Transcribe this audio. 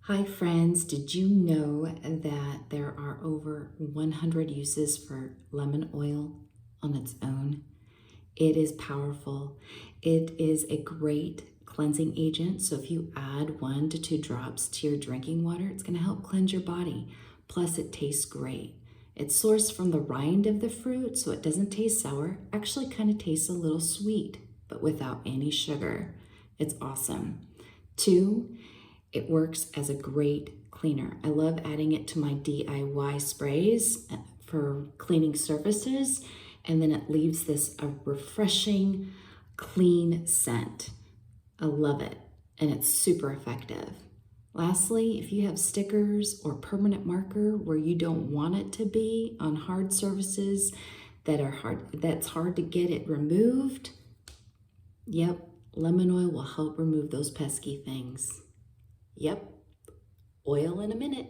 Hi friends, did you know that there are over 100 uses for lemon oil on its own? It is powerful. It is a great cleansing agent. So if you add 1 to 2 drops to your drinking water, it's going to help cleanse your body. Plus it tastes great. It's sourced from the rind of the fruit, so it doesn't taste sour. Actually kind of tastes a little sweet, but without any sugar. It's awesome. 2, it works as a great cleaner. I love adding it to my DIY sprays for cleaning surfaces, and then it leaves this a refreshing, clean scent. I love it, and it's super effective. Lastly, if you have stickers or permanent marker where you don't want it to be on hard surfaces that's hard to get it removed, yep, lemon oil will help remove those pesky things. Yep, oil in a minute.